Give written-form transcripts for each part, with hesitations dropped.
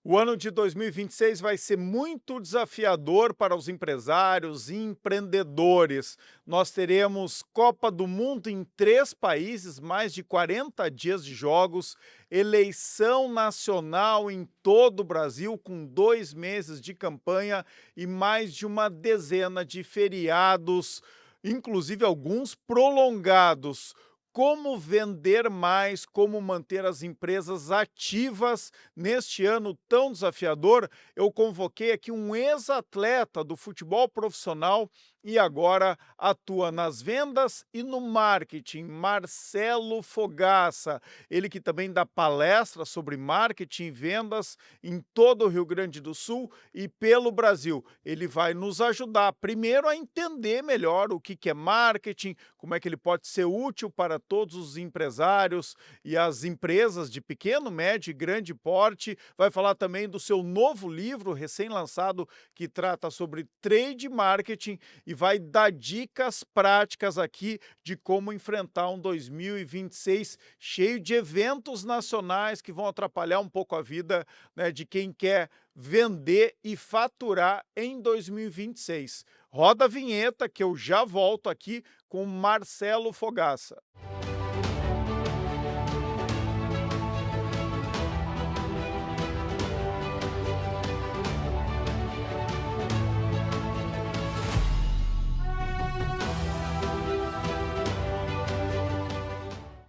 O ano de 2026 vai ser muito desafiador para os empresários e empreendedores. Nós teremos Copa do Mundo em 3 países, mais de 40 dias de jogos, eleição nacional em todo o Brasil, com 2 meses de campanha e mais de uma dezena de feriados, inclusive alguns prolongados. Como vender mais, como manter as empresas ativas neste ano tão desafiador? Eu convoquei aqui um ex-atleta do futebol profissional e agora atua nas vendas e no marketing, Marcelo Fogaça. Ele que também dá palestras sobre marketing e vendas em todo o Rio Grande do Sul e pelo Brasil. Ele vai nos ajudar, primeiro, a entender melhor o que é marketing, como é que ele pode ser útil para todos os empresários e as empresas de pequeno, médio e grande porte. Vai falar também do seu novo livro recém-lançado que trata sobre trade marketing e vai dar dicas práticas aqui de como enfrentar um 2026 cheio de eventos nacionais que vão atrapalhar um pouco a vida, né, de quem quer vender e faturar em 2026. Roda a vinheta que eu já volto aqui com Marcelo Fogaça.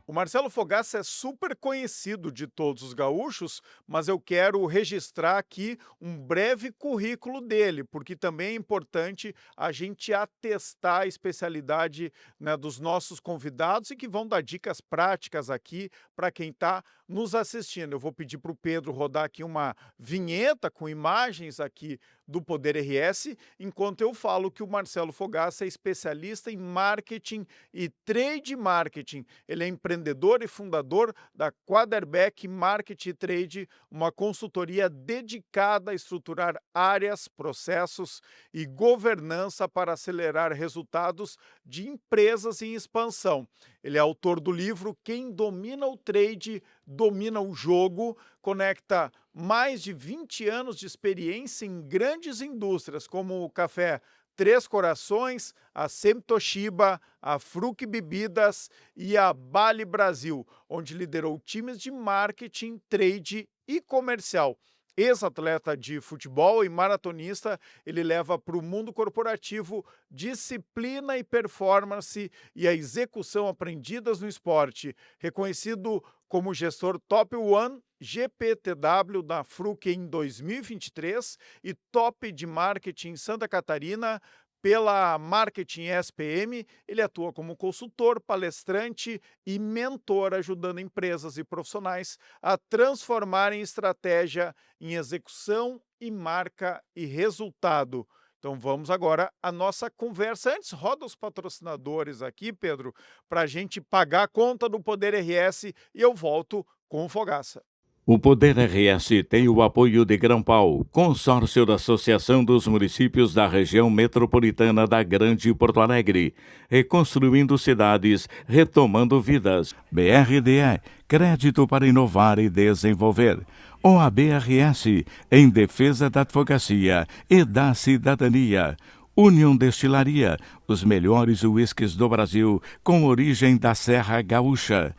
O Marcelo Fogaça é super conhecido de todos os gaúchos, mas eu quero registrar aqui um breve currículo dele, porque também é importante a gente atestar a especialidade, né, dos nossos convidados e que vão dar dicas práticas aqui para quem está nos assistindo. Eu vou pedir para o Pedro rodar aqui uma vinheta com imagens aqui do Poder RS, enquanto eu falo que o Marcelo Fogaça é especialista em marketing e trade marketing. Ele é empreendedor e fundador da Quaderback Marketing Trade, uma consultoria dedicada a estruturar áreas, processos e governança para acelerar resultados de empresas em expansão. Ele é autor do livro Quem Domina o Trade, Domina o Jogo, conecta mais de 20 anos de experiência em grandes indústrias como o café Três Corações, a Sempre Toshiba, a Fruc Bebidas e a Bali Brasil, onde liderou times de marketing, trade e comercial. Ex-atleta de futebol e maratonista, ele leva para o mundo corporativo disciplina e performance e a execução aprendidas no esporte. Reconhecido como gestor Top One GPTW da Fruc em 2023 e top de marketing em Santa Catarina pela Marketing SPM. Ele atua como consultor, palestrante e mentor, ajudando empresas e profissionais a transformarem estratégia em execução e marca e resultado. Então vamos agora à nossa conversa. Antes, roda os patrocinadores aqui, Pedro, para a gente pagar a conta do Poder RS e eu volto com o Fogaça. O Poder RS tem o apoio de Grão-Pau, consórcio da Associação dos Municípios da Região Metropolitana da Grande Porto Alegre, reconstruindo cidades, retomando vidas. BRDE, crédito para inovar e desenvolver. OABRS, em defesa da advocacia e da cidadania. União Destilaria, os melhores uísques do Brasil, com origem da Serra Gaúcha.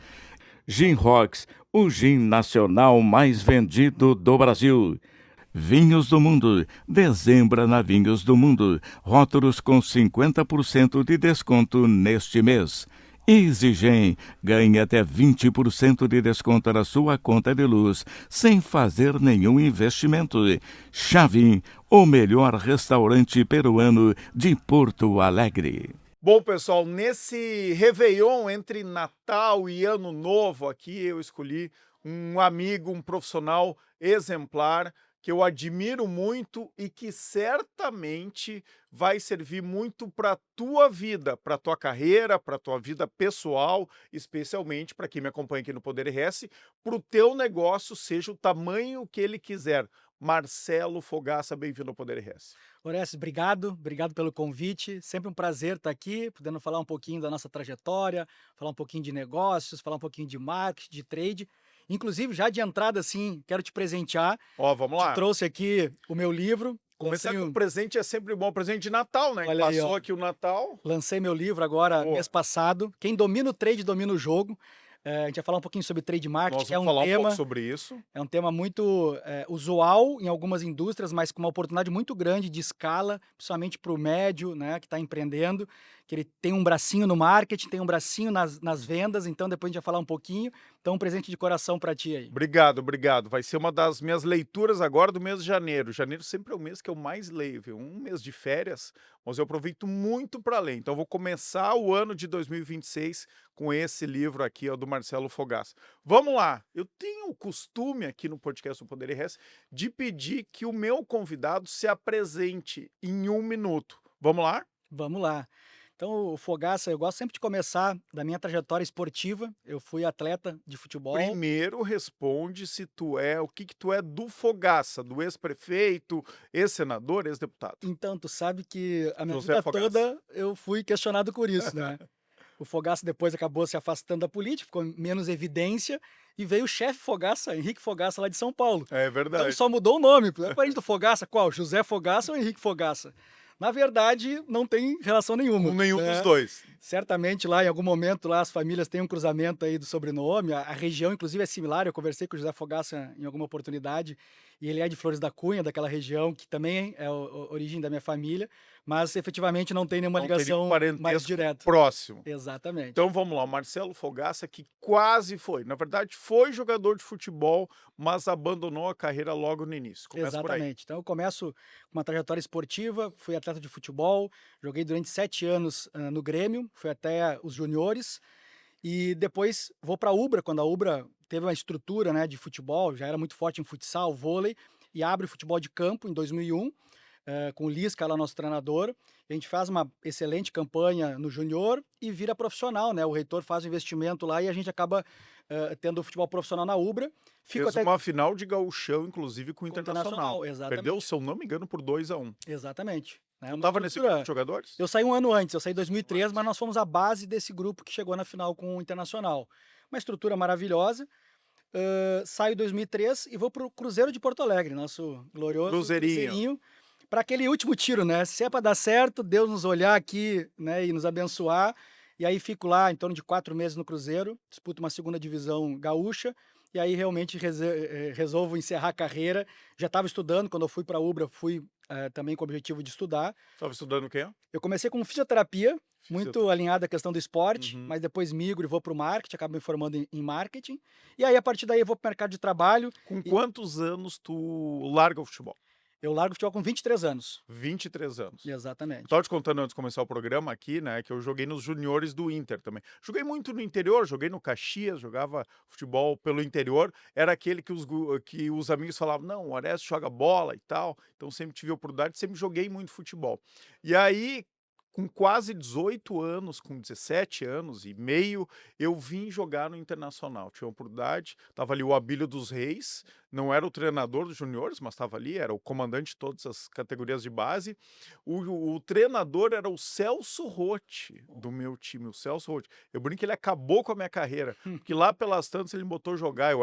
Gin Rocks, o gin nacional mais vendido do Brasil. Vinhos do Mundo, dezembro na Vinhos do Mundo, rótulos com 50% de desconto neste mês. EasyGen, ganhe até 20% de desconto na sua conta de luz, sem fazer nenhum investimento. Chavin, o melhor restaurante peruano de Porto Alegre. Bom, pessoal, nesse Réveillon entre Natal e Ano Novo aqui, eu escolhi um amigo, um profissional exemplar que eu admiro muito e que certamente vai servir muito para a tua vida, para a tua carreira, para a tua vida pessoal, especialmente para quem me acompanha aqui no Poder RS, para o teu negócio, seja o tamanho que ele quiser. Marcelo Fogaça, bem-vindo ao Poder RS. Orestes, obrigado pelo convite. Sempre um prazer estar aqui, podendo falar um pouquinho da nossa trajetória, falar um pouquinho de negócios, falar um pouquinho de marketing, de trade. Inclusive, já de entrada, assim, quero te presentear. Ó, vamos Te lá. trouxe aqui o meu livro. Começar Lancei com um presente é sempre bom, presente de Natal, né, que Olha aí, ó. passou aqui o Natal. Lancei meu livro agora mês Boa. passado. Quem domina o trade, domina o jogo. A gente vai falar um pouquinho sobre trade marketing, Nós que é vamos um falar um pouco tema sobre isso. é um tema muito, usual em algumas indústrias, mas com uma oportunidade muito grande de escala, principalmente para o médio, né, que está empreendendo, que ele tem um bracinho no marketing, tem um bracinho nas vendas, então depois a gente vai falar um pouquinho. Então um presente de coração para ti aí. Obrigado, obrigado. Vai ser uma das minhas leituras agora do mês de janeiro. Janeiro sempre é o mês que eu mais leio, viu? Um mês de férias, mas eu aproveito muito para ler. Então eu vou começar o ano de 2026 com esse livro aqui, ó, do Marcelo Fogaça. Vamos lá. Eu tenho o costume aqui no podcast do Poder RS de pedir que o meu convidado se apresente em 1 minuto. Vamos lá? Vamos lá. Então o Fogaça, eu gosto sempre de começar da minha trajetória esportiva. Eu fui atleta de futebol. Primeiro responde se tu é, o que que tu é do Fogaça, do ex-prefeito, ex-senador, ex-deputado. Então, tu sabe que a minha José vida Fogaça. toda eu fui questionado por isso, né. O Fogaça depois acabou se afastando da política, ficou menos evidência, e veio o chefe Fogaça, Henrique Fogaça, lá de São Paulo. É Então verdade. só mudou o nome, é parente do Fogaça, qual? José Fogaça ou Henrique Fogaça? Na verdade, não tem relação nenhuma, Com nenhum dos né. dois. Certamente lá em algum momento lá as famílias têm um cruzamento aí do sobrenome, a região inclusive é similar, eu conversei com o José Fogaça em alguma oportunidade, e ele é de Flores da Cunha, daquela região que também é a origem da minha família, mas efetivamente não tem nenhuma Não tem nenhum ligação mais parentesco direta. próximo. Exatamente. Então vamos lá, o Marcelo Fogaça que quase foi, na verdade foi jogador de futebol, mas abandonou a carreira logo no início. Começa por aí. Exatamente. Então eu começo com uma trajetória esportiva, fui atleta de futebol, joguei durante 7 anos, no Grêmio, fui até os juniores, e depois vou para a Ubra, quando a Ubra teve uma estrutura, né, de futebol, já era muito forte em futsal, vôlei, e abre futebol de campo em 2001, com o Lisca lá, nosso treinador. A gente faz uma excelente campanha no júnior e vira profissional, né, o reitor faz o investimento lá e a gente acaba, tendo o futebol profissional na Ubra. Fico Fez até uma final de gauchão, inclusive com o com o Internacional. Internacional, Perdeu, exatamente. se eu não me engano, por 2-1. Exatamente. É Tu uma estava nesse grupo estrutura. de jogadores? Eu saí um ano antes, eu saí em 2003, mas nós fomos a base desse grupo que chegou na final com o Internacional. Uma estrutura maravilhosa. Saio em 2003 e vou para o Cruzeiro de Porto Alegre, nosso glorioso Cruzeirinho. Cruzeirinho, para aquele último tiro, né? Se é para dar certo, Deus nos olhar aqui, né, e nos abençoar. E aí fico lá em torno de 4 meses no Cruzeiro, disputo uma segunda divisão gaúcha, e aí realmente resolvo encerrar a carreira. Já estava estudando, quando eu fui para a Ubra, fui também com o objetivo de estudar. Estava estudando o quê? Eu comecei com fisioterapia, muito alinhado à questão do esporte, Uhum. mas depois migro e vou para o marketing, acabo me formando em marketing. E aí, a partir daí, eu vou para o mercado de trabalho. Com E quantos anos tu larga o futebol? eu largo o futebol com 23 anos. 23 anos. Exatamente. Estava te contando antes de começar o programa aqui, né, que eu joguei nos juniores do Inter também. Joguei muito no interior, joguei no Caxias, jogava futebol pelo interior. Era aquele que os amigos falavam, não, o Orestes joga bola e tal. Então sempre tive a oportunidade, sempre joguei muito futebol. E aí, com quase 18 anos, com 17 anos e meio, eu vim jogar no Internacional. Tinha uma oportunidade, estava ali o Abílio dos Reis, não era o treinador dos juniores, mas estava ali, era o comandante de todas as categorias de base. O treinador era o Celso Rotti, do meu time, o Celso Rotti. Eu brinco que ele acabou com a minha carreira, porque lá pelas tantas ele me botou jogar,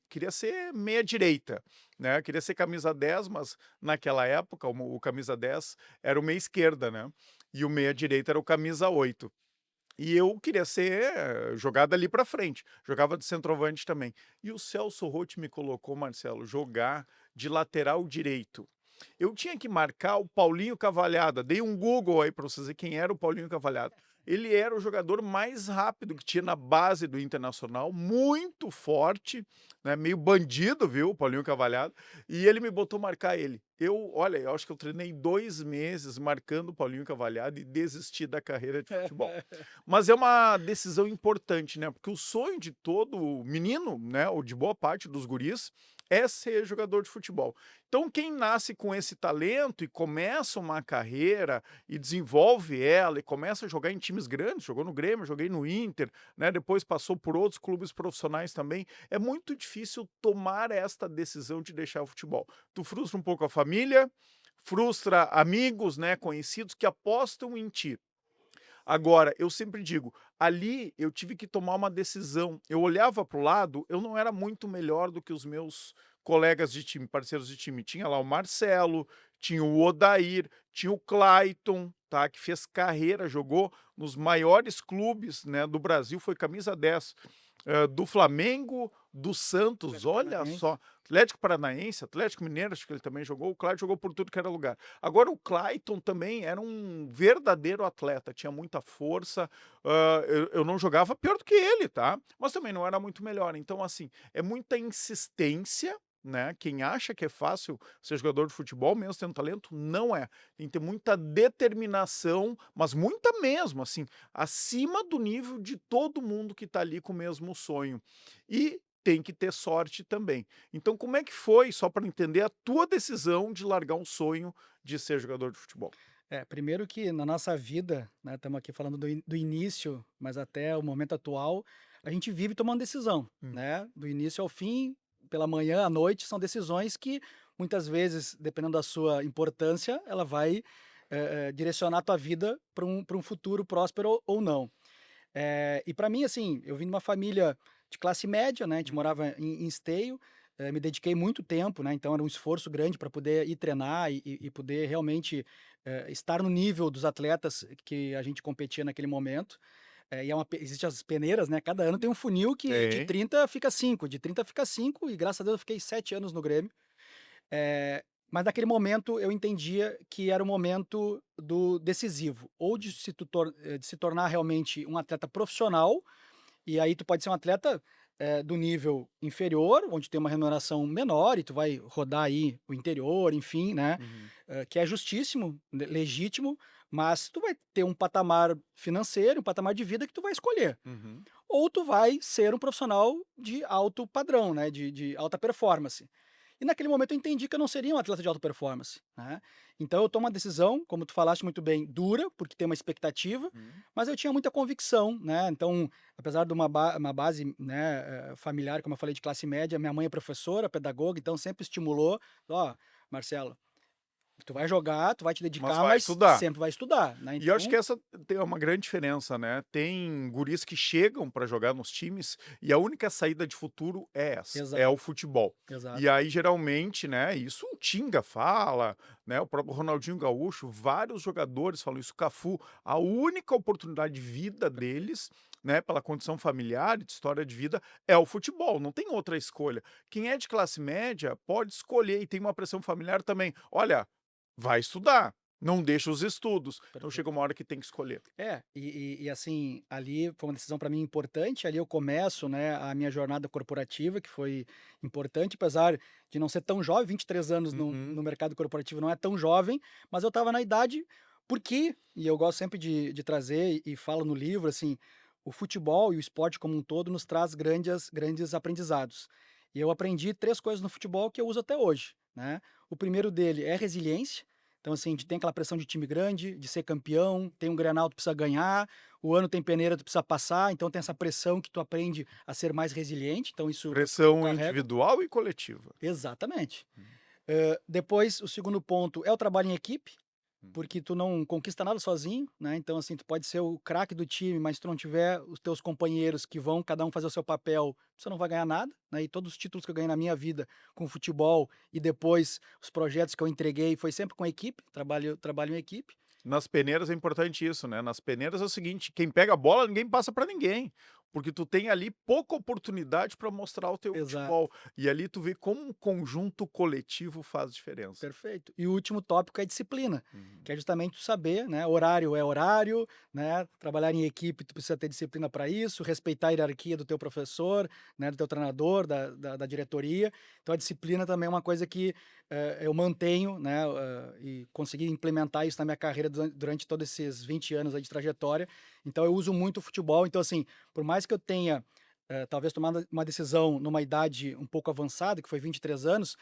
queria ser meia direita, né? Queria ser camisa 10, mas naquela época o camisa 10 era o meia esquerda, né? E o meia direita era o camisa 8. E eu queria ser jogado ali para frente, jogava de centroavante também. E o Celso Rotti me colocou, Marcelo, jogar de lateral direito. Eu tinha que marcar o Paulinho Cavalhada, dei um Google aí para vocês verem quem era o Paulinho Cavalhada. Ele era o jogador mais rápido que tinha na base do Internacional, muito forte, né, meio bandido, viu, o Paulinho Cavalhada, e ele me botou marcar ele. Olha, eu acho que eu treinei 2 meses marcando o Paulinho Cavalhada e desisti da carreira de futebol. Mas é uma decisão importante, né, porque o sonho de todo menino, né, ou de boa parte dos guris, é ser jogador de futebol. Então quem nasce com esse talento e começa uma carreira e desenvolve ela e começa a jogar em times grandes, jogou no Grêmio, joguei no Inter, né, depois passou por outros clubes profissionais também, é muito difícil tomar esta decisão de deixar o futebol. Tu frustra um pouco a família, frustra amigos, né, conhecidos que apostam em ti. Agora, eu sempre digo, ali eu tive que tomar uma decisão. Eu olhava para o lado, eu não era muito melhor do que os meus colegas de time, parceiros de time. Tinha lá o Marcelo, tinha o Odair, tinha o Clayton, tá, que fez carreira, jogou nos maiores clubes, né, do Brasil, foi camisa 10 do Flamengo, do Santos, Atlético olha Paranaense. só. Atlético Paranaense, Atlético Mineiro, acho que ele também jogou. O Clayton jogou por tudo que era lugar. Agora, o Clayton também era um verdadeiro atleta, tinha muita força. Eu não jogava pior do que ele, tá? Mas também não era muito melhor. Então, assim, é muita insistência. Né? Quem acha que é fácil ser jogador de futebol, mesmo tendo talento, não é. Tem que ter muita determinação, mas muita mesmo, assim, acima do nível de todo mundo que está ali com o mesmo sonho. E tem que ter sorte também. Então, como é que foi, só para entender, a tua decisão de largar um sonho de ser jogador de futebol? Primeiro que na nossa vida, né, estamos aqui falando do início, mas até o momento atual, a gente vive tomando decisão, Hum. né? Do início ao fim, pela manhã à noite, são decisões que muitas vezes, dependendo da sua importância, ela vai direcionar a tua vida para um futuro próspero ou não. E para mim, assim, eu vim de uma família de classe média, né? A gente morava em Esteio, me dediquei muito tempo, né? Então era um esforço grande para poder ir treinar e poder realmente estar no nível dos atletas que a gente competia naquele momento. Existem as peneiras, né? Cada ano tem um funil que de Tem. 30 fica 5, de 30 fica 5, e graças a Deus eu fiquei 7 anos no Grêmio. Mas naquele momento eu entendia que era o momento do decisivo, ou de se tornar realmente um atleta profissional, e aí tu pode ser um atleta, do nível inferior, onde tem uma remuneração menor e tu vai rodar aí o interior, enfim, né, Uhum, que é justíssimo, legítimo, mas tu vai ter um patamar financeiro, um patamar de vida que tu vai escolher. uhum. Ou tu vai ser um profissional de alto padrão, né, de alta performance. E naquele momento eu entendi que eu não seria um atleta de alta performance, né. Então eu tomo uma decisão, como tu falaste muito bem, dura, porque tem uma expectativa, Uhum. mas eu tinha muita convicção, né. Então, apesar de uma base, né, familiar, como eu falei, de classe média, minha mãe é professora, pedagoga, então sempre estimulou: "Ó, Marcelo, tu vai jogar, tu vai te Mas dedicar, vai mas estudar. sempre vai estudar", né, E eu acho que então essa tem uma grande diferença, né. Tem guris que chegam para jogar nos times e a única saída de futuro é essa, é o exato, futebol. E exato. aí geralmente, né, isso o Tinga fala, né, o próprio Ronaldinho Gaúcho, vários jogadores falam isso, Cafu, a única oportunidade de vida deles, né, pela condição familiar e de história de vida, é o futebol, não tem outra escolha. Quem é de classe média pode escolher e tem uma pressão familiar também. Olha, vai estudar, não deixa os estudos. Então chega Perfeito. uma hora que tem que escolher. Assim, ali foi uma decisão para mim importante, ali eu começo, né, a minha jornada corporativa, que foi importante, apesar de não ser tão jovem, 23 anos Uhum. no mercado corporativo não é tão jovem, mas eu estava na idade, porque, e eu gosto sempre de trazer e falo no livro, assim, o futebol e o esporte como um todo nos traz grandes aprendizados. E eu aprendi 3 coisas no futebol que eu uso até hoje, né. O primeiro dele é resiliência, então, assim, a gente tem aquela pressão de time grande, de ser campeão, tem um Grenal, tu precisa ganhar, o ano tem peneira, tu precisa passar, então tem essa pressão que tu aprende a ser mais resiliente, então isso eu Pressão carrego. individual e coletiva. Exatamente. Hum, Depois, o segundo ponto é o trabalho em equipe, hum. porque tu não conquista nada sozinho, né, então, assim, tu pode ser o craque do time, mas se tu não tiver os teus companheiros que vão cada um fazer o seu papel, você não vai ganhar nada, né, e todos os títulos que eu ganhei na minha vida com futebol e depois os projetos que eu entreguei foi sempre com equipe, trabalho em equipe. Nas peneiras é importante isso, né, nas peneiras é o seguinte, quem pega a bola ninguém passa para ninguém, porque tu tem ali pouca oportunidade para mostrar o teu Exato. futebol, e ali tu vê como um conjunto coletivo faz diferença. Perfeito. E o último tópico é disciplina, Uhum. que é justamente tu saber, né, horário é horário, né, trabalhar em equipe tu precisa ter disciplina para isso, respeitar a hierarquia do teu professor, né, do teu treinador, da diretoria. Então a disciplina também é uma coisa que, eu mantenho, né, e consegui implementar isso na minha carreira durante todos esses 20 anos aí de trajetória. Então eu uso muito o futebol, então assim, por mais que eu tenha, talvez tomado uma decisão numa idade um pouco avançada, que foi 23 anos,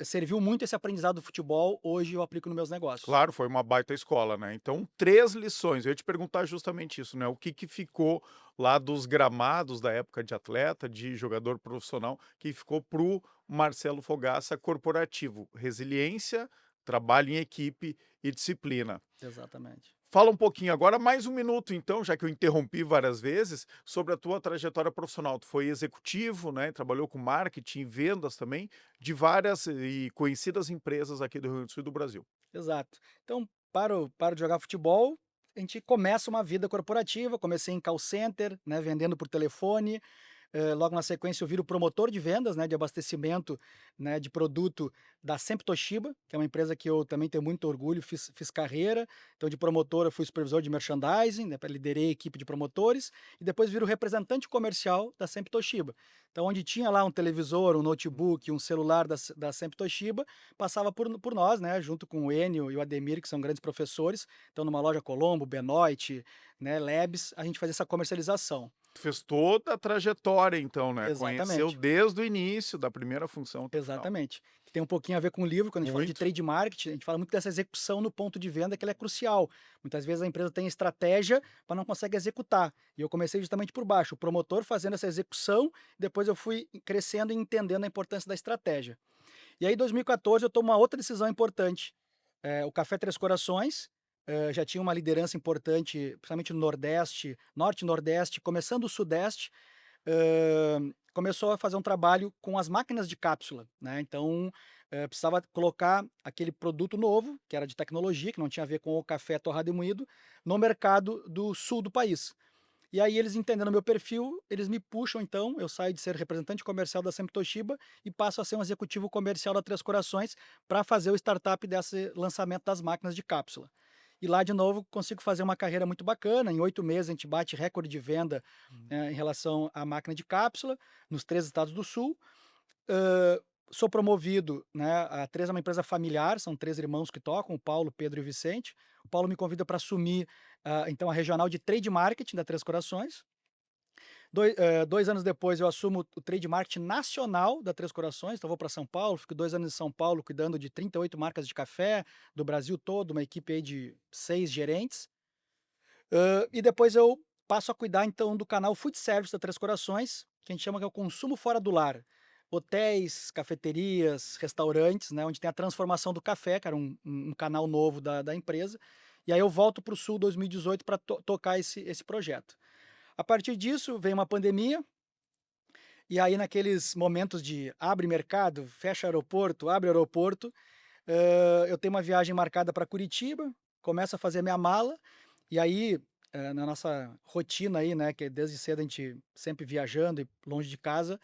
serviu muito esse aprendizado do futebol, hoje eu aplico nos meus negócios. Claro, foi uma baita escola, né. Então 3 lições, eu ia te perguntar justamente isso, né, o que que ficou lá dos gramados da época de atleta, de jogador profissional, que ficou para o Marcelo Fogaça corporativo: resiliência, trabalho em equipe e disciplina. Exatamente. Fala um pouquinho agora, mais um minuto então, já que eu interrompi várias vezes, sobre a tua trajetória profissional. Tu foi executivo, né, trabalhou com marketing e vendas também, de várias e conhecidas empresas aqui do Rio Grande do Sul e do Brasil. Exato. Então, paro de jogar futebol, a gente começa uma vida corporativa, comecei em call center, né, vendendo por telefone, logo na sequência eu viro promotor de vendas, né, de abastecimento, né, de produto da Sempre Toshiba, que é uma empresa que eu também tenho muito orgulho, fiz carreira. Então de promotor eu fui supervisor de merchandising, né, liderei a equipe de promotores, e depois viro representante comercial da Sempre Toshiba. Então onde tinha lá um televisor, um notebook, um celular da Sempre Toshiba, passava por nós, né, junto com o Enio e o Ademir, que são grandes professores. Então numa loja Colombo, Benoit, né, Labs, a gente fazia essa comercialização. Tu fez toda a trajetória então, né, conheceu Exatamente. desde o início, da primeira função até o final. Exatamente. Que tem um pouquinho a ver com o livro, quando a gente fala de Muito. trade marketing, a gente fala muito dessa execução no ponto de venda, que ela é crucial. Muitas vezes a empresa tem estratégia, mas não consegue executar. E eu comecei justamente por baixo, o promotor fazendo essa execução, depois eu fui crescendo e entendendo a importância da estratégia. E aí, em 2014, eu tomo uma outra decisão importante. O Café Três Corações já tinha uma liderança importante, principalmente no Nordeste, Norte e Nordeste, começando o Sudeste, começou a fazer um trabalho com as máquinas de cápsula, né, então, precisava colocar aquele produto novo, que era de tecnologia, que não tinha a ver com o café torrado e moído, no mercado do sul do país. E aí eles entendendo o meu perfil, eles me puxam então, eu saio de ser representante comercial da Sempre Toshiba e passo a ser um executivo comercial da Três Corações para fazer o startup desse lançamento das máquinas de cápsula. E lá de novo consigo fazer uma carreira muito bacana, em 8 meses a gente bate recorde de venda, em relação à máquina de cápsula, nos 3 estados do sul. Hã, Sou promovido, né, a Três é uma empresa familiar, são 3 irmãos que tocam, o Paulo, o Pedro e o Vicente. O Paulo me convida para assumir, então a regional de trade marketing da Três Corações. 2 anos depois eu assumo o trade marketing nacional da Três Corações, então vou para São Paulo, fico 2 anos em São Paulo cuidando de 38 marcas de café do Brasil todo, uma equipe aí de 6 gerentes. E depois eu passo a cuidar então do canal Food Service da Três Corações, que a gente chama que é o consumo fora do lar. Hotéis, cafeterias, restaurantes, né, onde tem a transformação do café, que era um canal novo da empresa. E aí eu volto para o sul 2018 para tocar esse projeto. A partir disso vem uma pandemia, e aí naqueles momentos de abre mercado, fecha aeroporto, abre aeroporto, eu tenho uma viagem marcada para Curitiba, começo a fazer minha mala, e aí, na nossa rotina aí, né, que desde cedo a gente sempre viajando e longe de casa,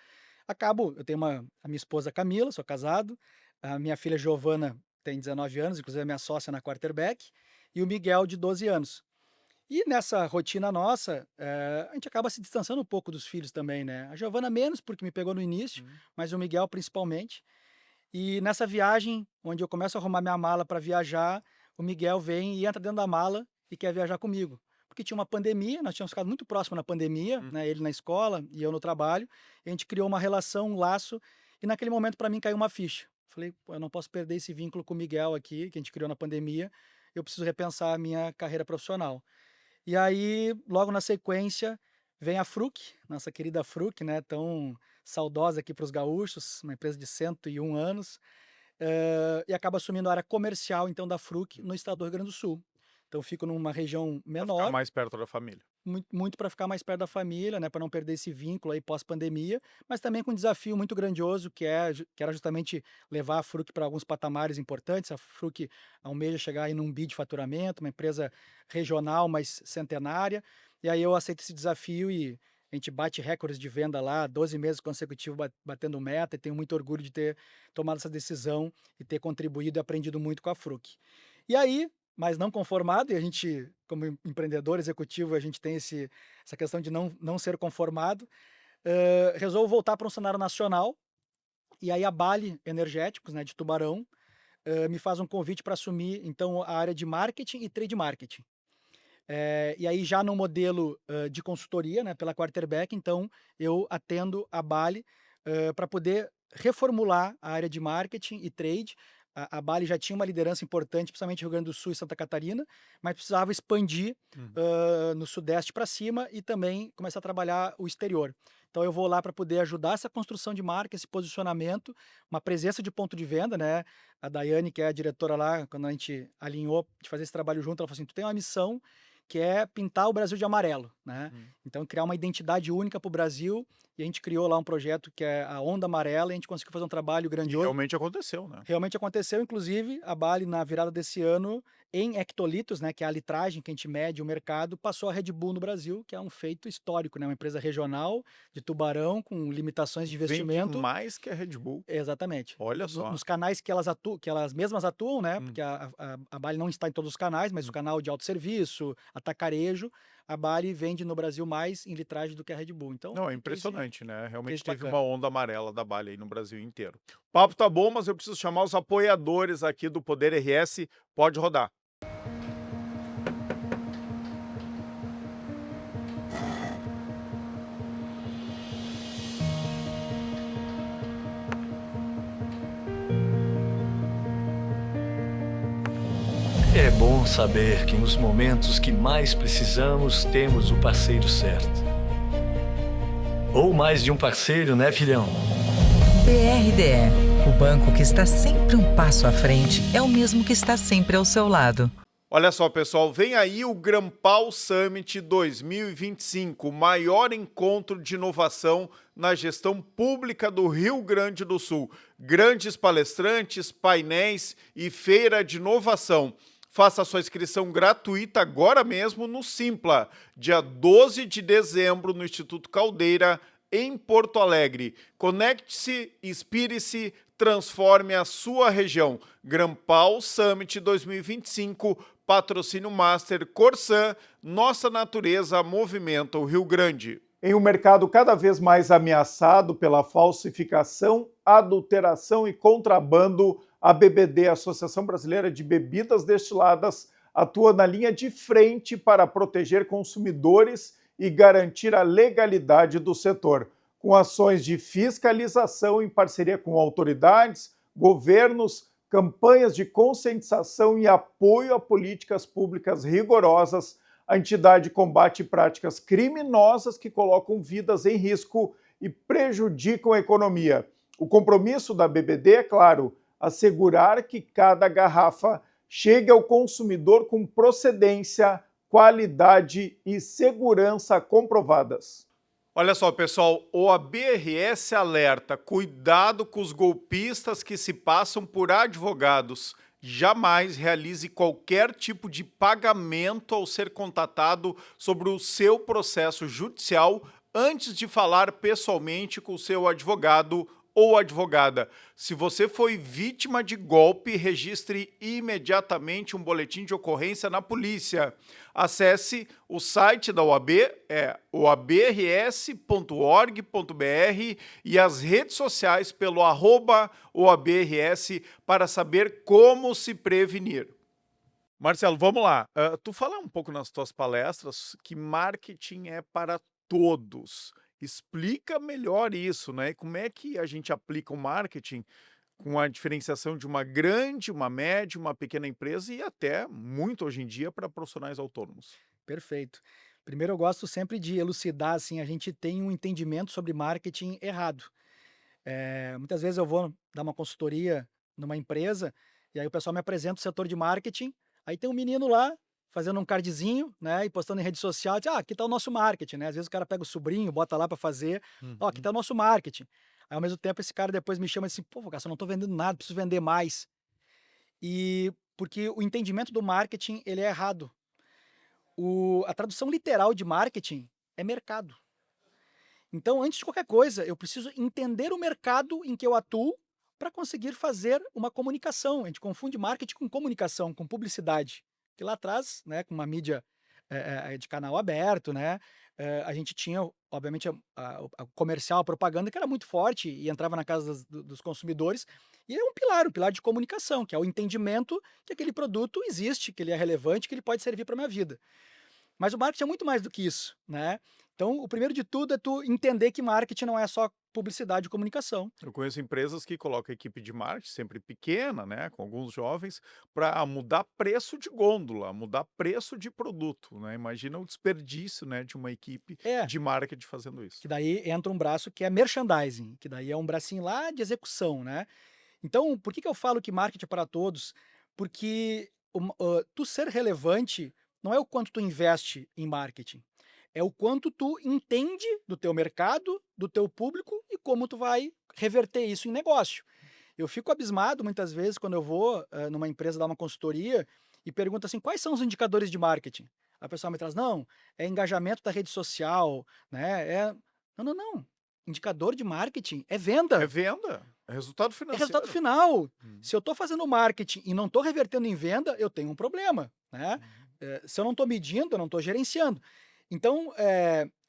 eu tenho a minha esposa Camila, sou casado, a minha filha Giovana tem 19 anos, inclusive é minha sócia na Quarterback, e o Miguel de 12 anos. E nessa rotina nossa, a gente acaba se distanciando um pouco dos filhos também, né. A Giovana menos, porque me pegou no início, Uhum. mas o Miguel principalmente. E nessa viagem, onde eu começo a arrumar minha mala para viajar, o Miguel vem e entra dentro da mala e quer viajar comigo. Porque tinha uma pandemia, nós tínhamos ficado muito próximo na pandemia, Hum. né, ele na escola e eu no trabalho, e a gente criou uma relação, um laço, e naquele momento para mim caiu uma ficha. Falei: "Pô, eu não posso perder esse vínculo com o Miguel aqui, que a gente criou na pandemia, eu preciso repensar a minha carreira profissional". E aí, logo na sequência, vem a Fruc, nossa querida Fruc, né, tão saudosa aqui para os gaúchos, uma empresa de 101 anos, e acaba assumindo a área comercial, então, da Fruc no estado do Rio Grande do Sul. Então fico numa região Pra ficar menor, mais perto da família. muito para ficar mais perto da família, né, para não perder esse vínculo aí pós-pandemia, mas também com um desafio muito grandioso que era justamente levar a Fruc para alguns patamares importantes. A Fruc almeja chegar aí num bi de faturamento, uma empresa regional, mas centenária, e aí eu aceito esse desafio e a gente bate recordes de venda lá, 12 meses consecutivos batendo meta, e tenho muito orgulho de ter tomado essa decisão e ter contribuído e aprendido muito com a Fruc. E aí, mas não conformado, e a gente, como empreendedor executivo, a gente tem essa questão de não ser conformado, resolvo voltar para um cenário nacional, e aí a Bali Energéticos, né, de Tubarão, me faz um convite para assumir, então, a área de marketing e trade marketing. E aí já no modelo, de consultoria, né, pela Quarterback, então eu atendo a Bali, para poder reformular a área de marketing e trade, a Bali já tinha uma liderança importante, principalmente Rio Grande do Sul e Santa Catarina, mas precisava expandir Uhum. no Sudeste para cima e também começar a trabalhar o exterior. Então eu vou lá para poder ajudar essa construção de marca, esse posicionamento, uma presença de ponto de venda, né? A Daiane, que é a diretora lá, quando a gente alinhou de fazer esse trabalho junto, ela falou assim: tu tem uma missão que é pintar o Brasil de amarelo, né? Hum. Então criar uma identidade única para o Brasil, e a gente criou lá um projeto que é a Onda Amarela, e a gente conseguiu fazer um trabalho E grandioso. realmente aconteceu, né? Realmente aconteceu, inclusive, a Bali na virada desse ano, em hectolitros, né, que é a litragem que a gente mede o mercado, passou a Red Bull no Brasil, que é um feito histórico, né, uma empresa regional de Tubarão com limitações de Vende investimento. mais que a Red Bull. Exatamente. Olha só. Nos canais que elas mesmas atuam, né, Hum. porque a Bali não está em todos os canais, mas o canal de autosserviço, atacarejo, a Bali vende no Brasil mais em litragem do que a Red Bull. Então, Não, é um case impressionante, né? Realmente case teve bacana. uma onda amarela da Bali aí no Brasil inteiro. O papo tá bom, mas eu preciso chamar os apoiadores aqui do Poder RS. Pode rodar. É bom saber que nos momentos que mais precisamos, temos o parceiro certo. Ou mais de um parceiro, né, filhão? BRDE, o banco que está sempre um passo à frente, é o mesmo que está sempre ao seu lado. Olha só, pessoal, vem aí o Grampal Summit 2025, o maior encontro de inovação na gestão pública do Rio Grande do Sul. Grandes palestrantes, painéis e feira de inovação. Faça sua inscrição gratuita agora mesmo no Simpla, dia 12 de dezembro, no Instituto Caldeira, em Porto Alegre. Conecte-se, inspire-se, transforme a sua região. Grampal Summit 2025, patrocínio Master Corsan, nossa natureza movimenta o Rio Grande. Em um mercado cada vez mais ameaçado pela falsificação, adulteração e contrabando, a ABBD, Associação Brasileira de Bebidas Destiladas, atua na linha de frente para proteger consumidores e garantir a legalidade do setor, com ações de fiscalização em parceria com autoridades, governos, campanhas de conscientização e apoio a políticas públicas rigorosas. A entidade combate práticas criminosas que colocam vidas em risco e prejudicam a economia. O compromisso da ABBD é claro: assegurar que cada garrafa chegue ao consumidor com procedência, qualidade e segurança comprovadas. Olha só, pessoal, o ABRS alerta: cuidado com os golpistas que se passam por advogados. Jamais realize qualquer tipo de pagamento ao ser contatado sobre o seu processo judicial antes de falar pessoalmente com o seu advogado ou advogada. Se você foi vítima de golpe, registre imediatamente um boletim de ocorrência na polícia. Acesse o site da OAB, é oabrs.org.br, e as redes sociais pelo @OABRS para saber como se prevenir. Marcelo, vamos lá. Tu fala um pouco nas tuas palestras que marketing é para todos. Explica melhor isso, né? Como é que a gente aplica o marketing com a diferenciação de uma grande, uma média, uma pequena empresa e até muito hoje em dia para profissionais autônomos? Perfeito. Primeiro, eu gosto sempre de elucidar, assim, a gente tem um entendimento sobre marketing errado. Muitas vezes eu vou dar uma consultoria numa empresa e aí o pessoal me apresenta o setor de marketing, aí tem um menino lá fazendo um cardzinho, né, e postando em rede social, diz: "Ah, aqui está o nosso marketing", né? Às vezes o cara pega o sobrinho, bota lá para fazer, "Ó, aqui Uhum. está o nosso marketing". Aí ao mesmo tempo esse cara depois me chama assim: "Pô, Cássio, eu não estou vendendo nada, preciso vender mais". E porque o entendimento do marketing, ele é errado. A tradução literal de marketing é mercado. Então, antes de qualquer coisa, eu preciso entender o mercado em que eu atuo para conseguir fazer uma comunicação. A gente confunde marketing com comunicação, com publicidade. Que lá atrás, né, com uma mídia de canal aberto, né, a gente tinha, obviamente, o comercial, a propaganda, que era muito forte e entrava na casa dos consumidores. E é um pilar de comunicação, que é o entendimento que aquele produto existe, que ele é relevante, que ele pode servir para a minha vida. Mas o marketing é muito mais do que isso, né? Então, o primeiro de tudo é tu entender que marketing não é só publicidade e comunicação. Eu conheço empresas que colocam a equipe de marketing, sempre pequena, né, com alguns jovens, para mudar preço de gôndola, mudar preço de produto, né? Imagina o desperdício, né, de uma equipe É, de marketing fazendo isso. que daí entra um braço que é merchandising, que daí é um bracinho lá de execução, né? Então, por que que eu falo que marketing é para todos? Porque tu ser relevante não é o quanto tu investe em marketing, é o quanto tu entende do teu mercado, do teu público e como tu vai reverter isso em negócio. Eu fico abismado muitas vezes quando eu vou numa empresa dar uma consultoria e pergunto assim, quais são os indicadores de marketing? A pessoa me traz, não, é engajamento da rede social, né? Não, não, não. Indicador de marketing é É venda. venda, é resultado É resultado financeiro. final. Hum. Se eu estou fazendo marketing e não estou revertendo em venda, eu tenho um problema, né? Uhum. Se eu não estou medindo, eu não estou gerenciando. Então,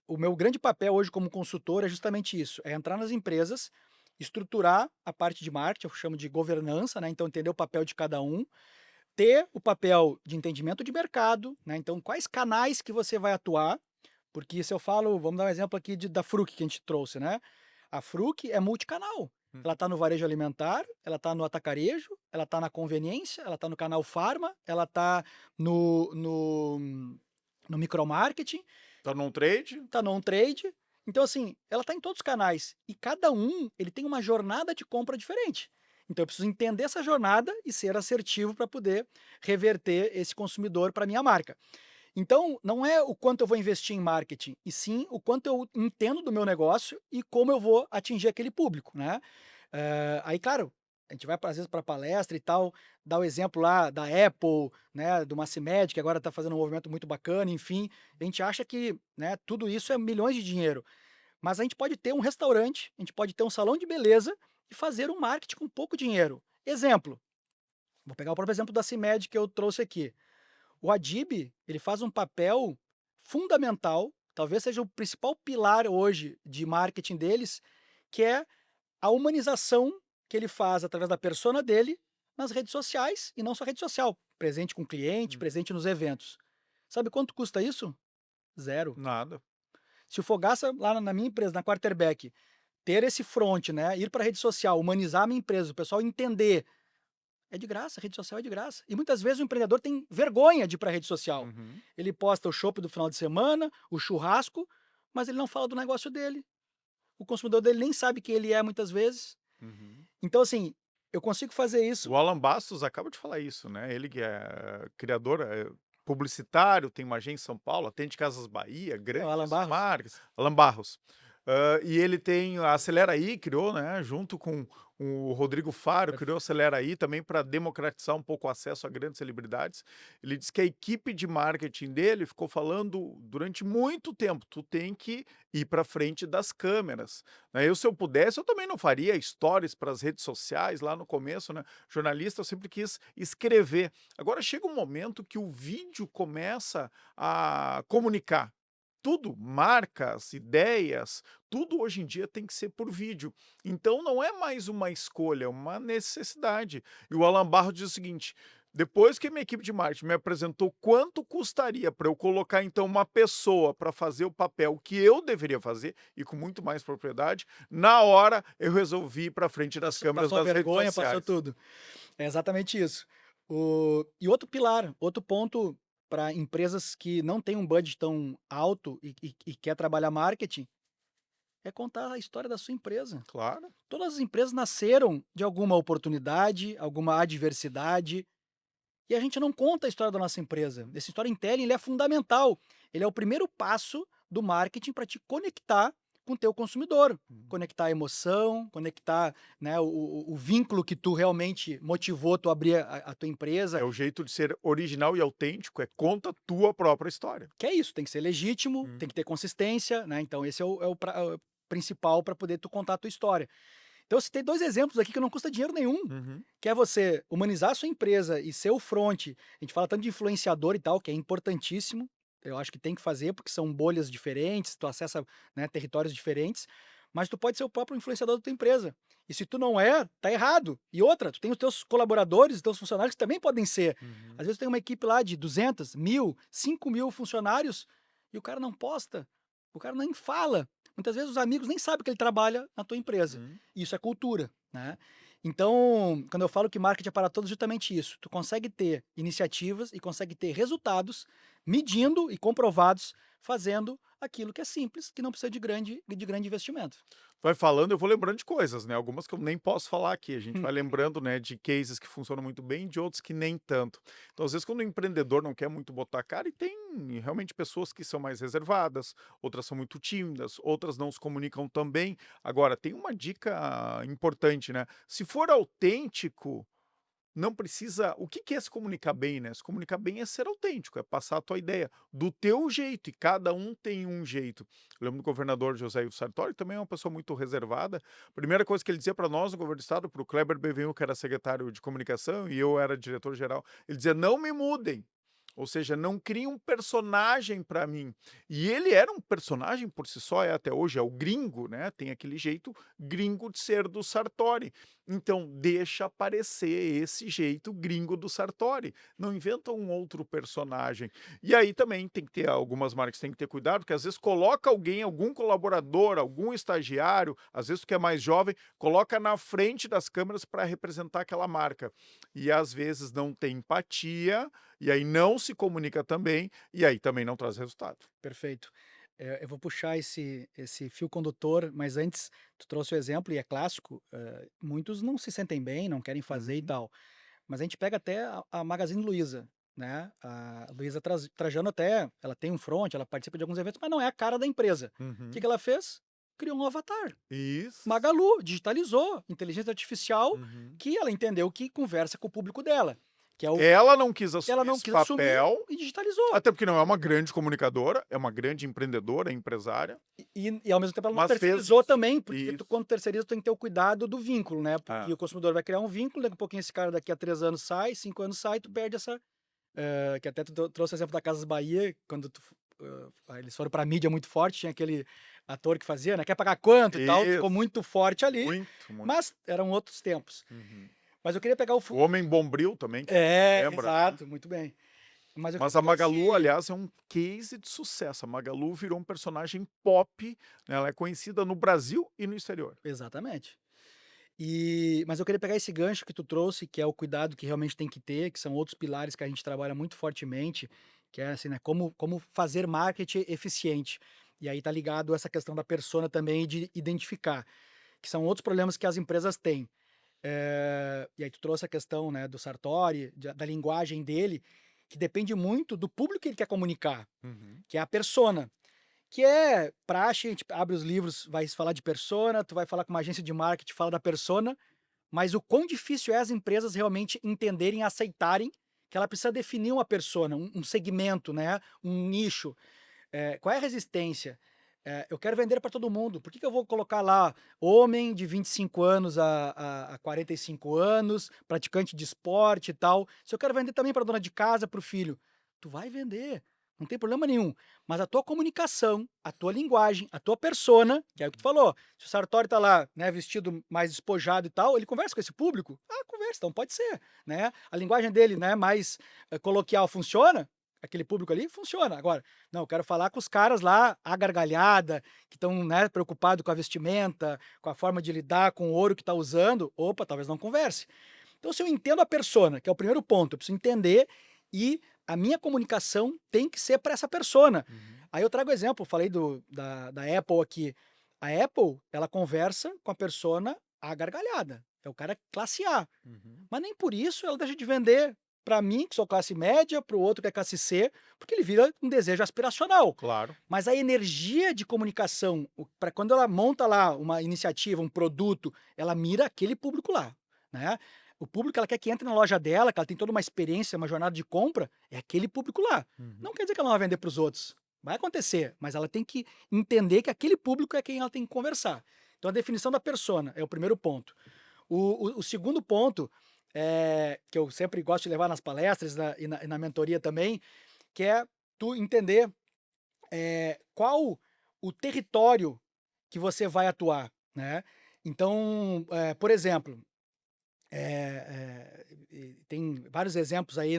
o meu grande papel hoje como consultor é justamente isso: é entrar nas empresas, estruturar a parte de marketing, eu chamo de governança, né? Então, entender o papel de cada um, ter o papel de entendimento de mercado, né? Então, quais canais que você vai atuar, porque se eu falo, vamos dar um exemplo aqui da Fruc que a gente trouxe, né? A Fruc é multicanal. Hum. Ela está no varejo alimentar, ela está no atacarejo, ela está na conveniência, ela está no canal farma, ela está no, no, no micromarketing, Tá num trade, está no on-trade. Então, assim, ela está em todos os canais. E cada um, ele tem uma jornada de compra diferente. Então, eu preciso entender essa jornada e ser assertivo para poder reverter esse consumidor para minha marca. Então, não é o quanto eu vou investir em marketing, e sim o quanto eu entendo do meu negócio e como eu vou atingir aquele público, né? Aí, claro, a gente vai às vezes para palestra e tal, dá o exemplo lá da Apple, né, do Massimed, que agora está fazendo um movimento muito bacana, enfim, a gente acha que, né, tudo isso é milhões de dinheiro, mas a gente pode ter um restaurante, a gente pode ter um salão de beleza e fazer um marketing com pouco dinheiro. Exemplo, vou pegar o próprio exemplo da CIMED que eu trouxe aqui. O Adib, ele faz um papel fundamental, talvez seja o principal pilar hoje de marketing deles, que é a humanização que ele faz através da persona dele nas redes sociais, e não só rede social, presente com o cliente, Hum. presente nos eventos. Sabe quanto custa isso? Zero. nada. Se o Fogaça, lá na minha empresa, na Quarterback, ter esse front, né, ir para a rede social, humanizar a minha empresa, o pessoal entender, é de graça, a rede social é de graça. E muitas vezes o empreendedor tem vergonha de ir para a rede social. Uhum. Ele posta o chopp do final de semana, o churrasco, mas ele não fala do negócio dele. O consumidor dele nem sabe quem ele é muitas vezes. Uhum. Então, assim, eu consigo fazer isso. O Alan Bastos acaba de falar isso, né? Ele que é criador, publicitário, tem uma agência em São Paulo, atende Casas Bahia, É o Alan grandes Barros. marcas. Alan Barros. E ele tem a Acelera aí, criou, né? Junto com o Rodrigo Faro, criou a Acelera aí também para democratizar um pouco o acesso a grandes celebridades. Ele disse que a equipe de marketing dele ficou falando durante muito tempo: tu tem que ir para frente das câmeras, né? Se eu pudesse, eu também não faria stories para as redes sociais lá no começo, né? Jornalista, eu sempre quis escrever. Agora chega um momento que o vídeo começa a comunicar. Tudo, marcas, ideias, tudo hoje em dia tem que ser por vídeo. Então não é mais uma escolha, é uma necessidade. E o Alan Barro diz o seguinte: depois que a minha equipe de marketing me apresentou quanto custaria para eu colocar então uma pessoa para fazer o papel que eu deveria fazer e com muito mais propriedade, na hora eu resolvi ir para frente das câmeras Passou a das redes vergonha, passou sociais. tudo. É exatamente isso. E outro pilar, outro ponto para empresas que não têm um budget tão alto e quer trabalhar marketing, é contar a história da sua empresa. Claro. Todas as empresas nasceram de alguma oportunidade, alguma adversidade, e a gente não conta a história da nossa empresa. Esse storytelling ele é fundamental. Ele é o primeiro passo do marketing para te conectar com o teu consumidor. Conectar a emoção, conectar, né, o vínculo que tu realmente motivou tu abrir a tua empresa. É o jeito de ser original e autêntico, conta a tua própria história. Que é isso, tem que ser legítimo, tem que ter consistência, né? Então esse é o principal para poder tu contar a tua história. Então eu citei 2 exemplos aqui que não custa dinheiro nenhum, Uhum. que é você humanizar a sua empresa e ser o front. A gente fala tanto de influenciador e tal, que é importantíssimo. Eu acho que tem que fazer, porque são bolhas diferentes, tu acessa, né, territórios diferentes, mas tu pode ser o próprio influenciador da tua empresa. E se tu não é, tá errado. E outra, tu tem os teus colaboradores, os teus funcionários que também podem ser. Uhum. Às vezes tem uma equipe lá de 200, 1.000, 5.000 funcionários e o cara não posta. O cara nem fala. Muitas vezes os amigos nem sabem que ele trabalha na tua empresa. Uhum. Isso é cultura, né? Então, quando eu falo que marketing é para todos, é justamente isso. Tu consegue ter iniciativas e consegue ter resultados medindo e comprovados fazendo aquilo que é simples, que não precisa de grande investimento. Vai falando, eu vou lembrando de coisas, né, algumas que eu nem posso falar aqui, a gente vai lembrando, né, de cases que funcionam muito bem, de outros que nem tanto. Então, às vezes, quando o empreendedor não quer muito botar a cara, e tem realmente pessoas que são mais reservadas, outras são muito tímidas, outras não se comunicam tão bem. Agora, tem uma dica importante, né, se for autêntico, não precisa, o que que é se comunicar bem, né? Se comunicar bem é ser autêntico, é passar a tua ideia do teu jeito, e cada um tem um jeito. Eu lembro do governador José Ivo Sartori, também é uma pessoa muito reservada. Primeira coisa que ele dizia para nós no governo do estado, para o Kleber Bevenhu, que era secretário de comunicação, e eu era diretor-geral, ele dizia: "Não me mudem". Ou seja, não criem um personagem para mim. E ele era um personagem por si só, é até hoje, é o gringo, né? Tem aquele jeito gringo de ser do Sartori. Então, deixa aparecer esse jeito gringo do Sartori. Não inventa um outro personagem. E aí também tem que ter, algumas marcas têm que ter cuidado, porque às vezes coloca alguém, algum colaborador, algum estagiário, às vezes tu que é mais jovem, coloca na frente das câmeras para representar aquela marca. E às vezes não tem empatia, e aí não se comunica também, e aí também não traz resultado. Perfeito. Eu vou puxar esse fio condutor, mas antes, tu trouxe o exemplo, e é clássico, muitos não se sentem bem, não querem fazer e Uhum, tal. Mas a gente pega até a Magazine Luiza, né? A Luiza Trajano até, ela tem um front, ela participa de alguns eventos, mas não é a cara da empresa. O que uhum. que ela fez? Criou um avatar. Isso. Magalu digitalizou, inteligência artificial, Uhum. que ela entendeu que conversa com o público dela, que é o Ela não quis que ela assumir não esse quis assumir papel, e digitalizou. até porque não é uma grande comunicadora, é uma grande empreendedora, empresária, E ao mesmo tempo ela não mas fez terceirizou isso. também, porque tu Isso. quando terceiriza tu tem que ter o cuidado do vínculo, né, É. porque o consumidor vai criar um vínculo, daqui a pouquinho esse cara daqui a 3 anos sai, 5 anos sai, tu perde essa, que até tu trouxe o exemplo da Casas Bahia, quando eles foram pra mídia muito forte, tinha aquele ator que fazia, né, "Quer pagar quanto?" e tal, ficou Isso. muito forte ali, Muito, muito. mas eram outros tempos. Uhum. Mas eu queria pegar o O fu Homem Bombril também, que lembra, né. exato, muito bem. Mas eu queria Mas a pegar Magalu, esse aliás, é um case de sucesso. A Magalu virou um personagem pop, né, ela é conhecida no Brasil e no exterior. exatamente. Mas eu queria pegar esse gancho que tu trouxe, que é o cuidado que realmente tem que ter, que são outros pilares que a gente trabalha muito fortemente, que é assim, né, como fazer marketing eficiente. E aí tá ligado essa questão da persona também e de identificar, que são outros problemas que as empresas têm. E aí tu trouxe a questão, né, do Sartori, da linguagem dele, que depende muito do público que ele quer comunicar, Uhum. que é a persona. Que é praxe, a gente abre os livros, vai falar de persona, tu vai falar com uma agência de marketing, fala da persona, mas o quão difícil é as empresas realmente entenderem e aceitarem que ela precisa definir uma persona, um segmento, né, um nicho. Qual é a resistência? Eu quero vender para todo mundo, por que que eu vou colocar lá homem de 25 anos a 45 anos, praticante de esporte e tal, se eu quero vender também para dona de casa, para o filho, tu vai vender, não tem problema nenhum, mas a tua comunicação, a tua linguagem, a tua persona, que é o que tu falou, se o Sartori tá lá, né, vestido mais despojado e tal, ele conversa com esse público? Ah, conversa, então pode ser, né, a linguagem dele, né, mais coloquial funciona? Aquele público ali funciona. Agora, não, eu quero falar com os caras lá, a gargalhada, que estão, né, preocupado com a vestimenta, com a forma de lidar com o ouro que está usando. Opa, talvez não converse. Então, se eu entendo a persona, que é o primeiro ponto, eu preciso entender e a minha comunicação tem que ser para essa persona. Uhum. Aí eu trago exemplo, falei da Apple aqui. A Apple, ela conversa com a persona a gargalhada. É o cara classe A. Uhum. Mas nem por isso ela deixa de vender para mim, que sou classe média, para o outro que é classe C, porque ele vira um desejo aspiracional. Claro. Mas a energia de comunicação, para quando ela monta lá uma iniciativa, um produto, ela mira aquele público lá, né? O público que ela quer que entre na loja dela, que ela tem toda uma experiência, uma jornada de compra, é aquele público lá. Uhum. Não quer dizer que ela não vai vender para os outros. Vai acontecer, mas ela tem que entender que aquele público é quem ela tem que conversar. Então a definição da persona é o primeiro ponto. O segundo ponto, que eu sempre gosto de levar nas palestras e na mentoria também, que é tu entender, qual o território que você vai atuar, né. Então, por exemplo, tem vários exemplos aí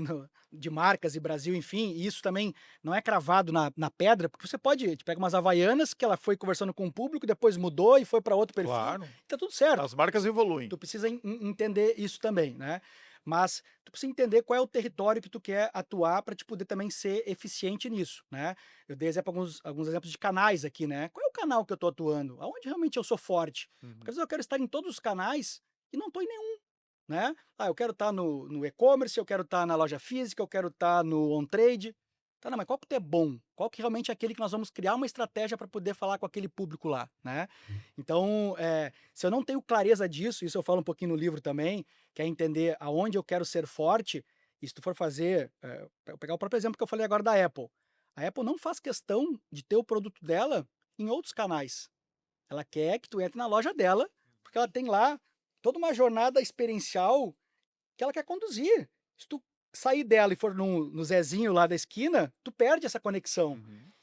de marcas e Brasil, enfim, e isso também não é cravado na pedra, porque você pode, pega umas Havaianas que ela foi conversando com o público, depois mudou e foi para outro perfil, Claro. e tá tudo certo. As marcas evoluem. Tu precisa entender isso também, né? Mas tu precisa entender qual é o território que tu quer atuar para te poder também ser eficiente nisso, né? Eu dei alguns exemplos de canais aqui, né? Qual é o canal que eu tô atuando? Aonde realmente eu sou forte? Porque às vezes eu quero estar em todos os canais e não tô em nenhum, né? Ah, eu quero estar no e-commerce, eu quero estar na loja física, eu quero estar no on-trade. Tá, não, mas qual que tu é bom? Qual que realmente é aquele que nós vamos criar uma estratégia para poder falar com aquele público lá, né? Então, se eu não tenho clareza disso, isso eu falo um pouquinho no livro também, que é entender aonde eu quero ser forte, e se tu for fazer, vou pegar o próprio exemplo que eu falei agora da Apple. A Apple não faz questão de ter o produto dela em outros canais. Ela quer que tu entre na loja dela, porque ela tem lá toda uma jornada experiencial que ela quer conduzir. Se tu sair dela e for no Zezinho lá da esquina, tu perde essa conexão.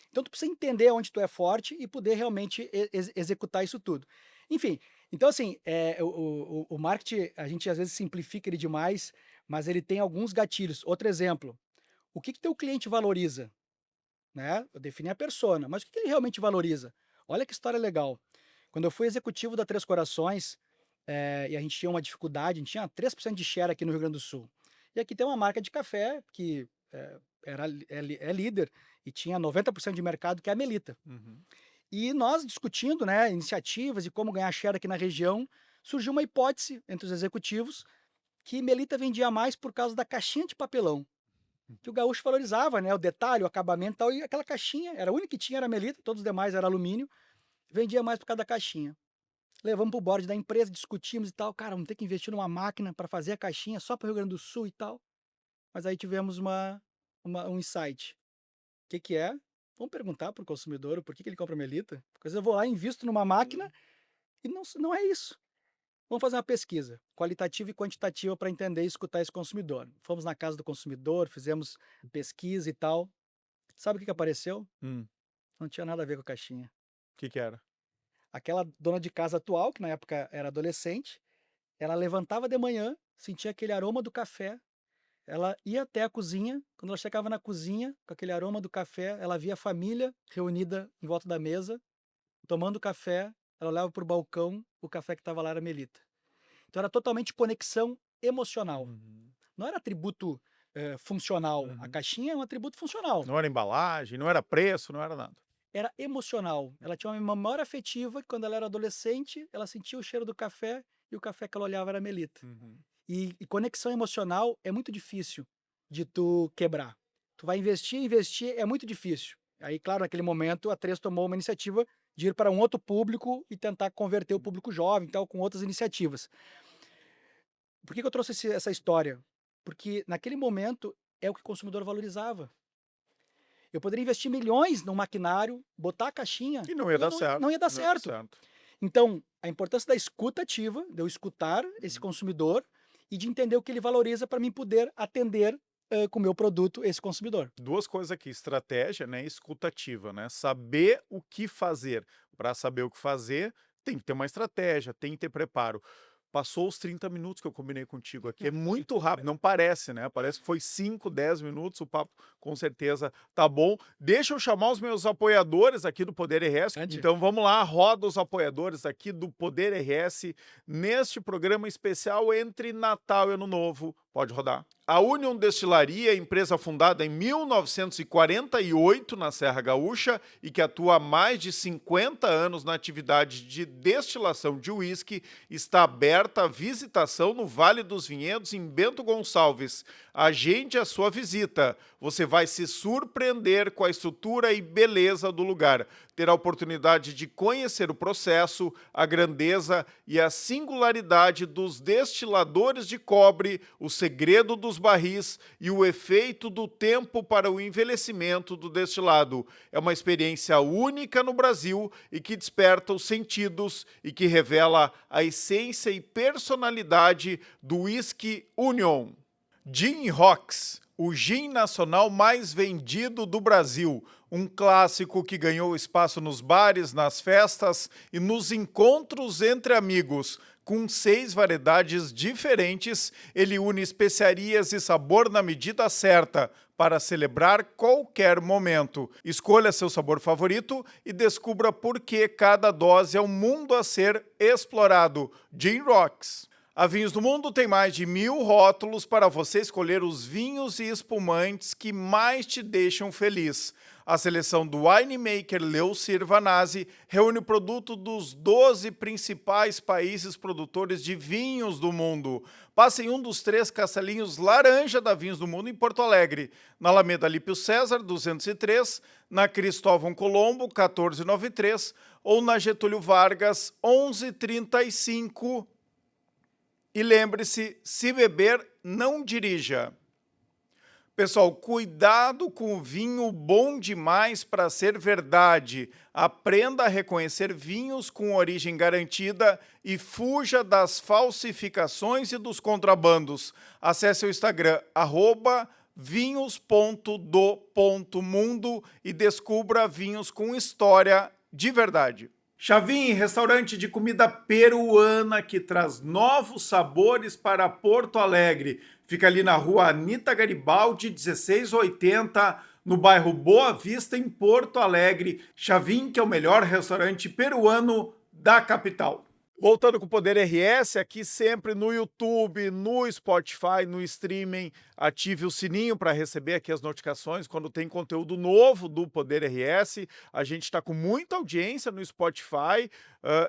Então tu precisa entender onde tu é forte e poder realmente executar isso tudo. Enfim, então assim, o marketing, a gente às vezes simplifica ele demais, mas ele tem alguns gatilhos. Outro exemplo, o que teu cliente valoriza? Né? Eu defini a persona, mas o que ele realmente valoriza? Olha que história legal. Quando eu fui executivo da Três Corações, e a gente tinha uma dificuldade, a gente tinha 3% de share aqui no Rio Grande do Sul. E aqui tem uma marca de café que é líder e tinha 90% de mercado, que é a Melita. E nós discutindo, né, iniciativas e como ganhar share aqui na região, surgiu uma hipótese entre os executivos que Melita vendia mais por causa da caixinha de papelão. Que o gaúcho valorizava, né, o detalhe, o acabamento e tal, e aquela caixinha, era a única que tinha, era a Melita, todos os demais era alumínio, vendia mais por causa da caixinha. Levamos pro board da empresa, discutimos e tal, cara, vamos ter que investir numa máquina para fazer a caixinha só para o Rio Grande do Sul e tal. Mas aí tivemos um insight. O que é? Vamos perguntar para o consumidor o porquê que ele compra Melita? Porque às vezes eu vou lá e invisto numa máquina e não é isso. Vamos fazer uma pesquisa qualitativa e quantitativa para entender e escutar esse consumidor. Fomos na casa do consumidor, fizemos pesquisa e tal. Sabe o que apareceu? Não tinha nada a ver com a caixinha. O que era? Aquela dona de casa atual, que na época era adolescente, ela levantava de manhã, sentia aquele aroma do café, ela ia até a cozinha, quando ela chegava na cozinha, com aquele aroma do café, ela via a família reunida em volta da mesa, tomando café, ela olhava para o balcão, o café que estava lá era Melita. Então era totalmente conexão emocional. Não era atributo funcional. A caixinha é um atributo funcional. Não era embalagem, não era preço, não era nada. Era emocional. Ela tinha uma memória afetiva que quando ela era adolescente, ela sentia o cheiro do café e o café que ela olhava era Melita. E conexão emocional é muito difícil de tu quebrar. Tu vai investir, é muito difícil. Aí, claro, naquele momento, a Três tomou uma iniciativa de ir para um outro público e tentar converter o público jovem, tal, com outras iniciativas. Por que eu trouxe essa história? Porque naquele momento é o que o consumidor valorizava. Eu poderia investir milhões num maquinário, botar a caixinha... E não ia dar certo. Não ia dar certo. Então, a importância da escuta ativa, de eu escutar esse consumidor e de entender o que ele valoriza para mim poder atender com o meu produto esse consumidor. Duas coisas aqui, estratégia, né, escuta ativa, né? Saber o que fazer. Para saber o que fazer, tem que ter uma estratégia, tem que ter preparo. Passou os 30 minutos que eu combinei contigo aqui. É muito rápido, não parece, né? Parece que foi 5, 10 minutos, o papo com certeza tá bom. Deixa eu chamar os meus apoiadores aqui do Poder RS. Então vamos lá, roda os apoiadores aqui do Poder RS neste programa especial entre Natal e Ano Novo. Pode rodar. A Union Destilaria, empresa fundada em 1948 na Serra Gaúcha e que atua há mais de 50 anos na atividade de destilação de uísque, está aberta à visitação no Vale dos Vinhedos, em Bento Gonçalves. Agende a sua visita. Você vai se surpreender com a estrutura e beleza do lugar. Terá a oportunidade de conhecer o processo, a grandeza e a singularidade dos destiladores de cobre, o segredo dos barris e o efeito do tempo para o envelhecimento do destilado. É uma experiência única no Brasil e que desperta os sentidos e que revela a essência e personalidade do whisky Union. Gin Rocks, o gin nacional mais vendido do Brasil. Um clássico que ganhou espaço nos bares, nas festas e nos encontros entre amigos. Com 6 variedades diferentes, ele une especiarias e sabor na medida certa para celebrar qualquer momento. Escolha seu sabor favorito e descubra por que cada dose é um mundo a ser explorado. Gin Rocks. A Vinhos do Mundo tem mais de 1000 rótulos para você escolher os vinhos e espumantes que mais te deixam feliz. A seleção do winemaker Leocir Vanazzi reúne o produto dos 12 principais países produtores de vinhos do mundo. Passe em um dos 3 castelinhos laranja da Vinhos do Mundo em Porto Alegre, na Alameda Lípio César, 203, na Cristóvão Colombo, 1493, ou na Getúlio Vargas, 1135. E lembre-se, se beber, não dirija. Pessoal, cuidado com o vinho bom demais para ser verdade. Aprenda a reconhecer vinhos com origem garantida e fuja das falsificações e dos contrabandos. Acesse o Instagram, @vinhos.do.mundo e descubra vinhos com história de verdade. Chavin, restaurante de comida peruana que traz novos sabores para Porto Alegre. Fica ali na rua Anita Garibaldi, 1680, no bairro Boa Vista, em Porto Alegre. Chavin, que é o melhor restaurante peruano da capital. Voltando com o Poder RS, aqui sempre no YouTube, no Spotify, no streaming, ative o sininho para receber aqui as notificações quando tem conteúdo novo do Poder RS. A gente está com muita audiência no Spotify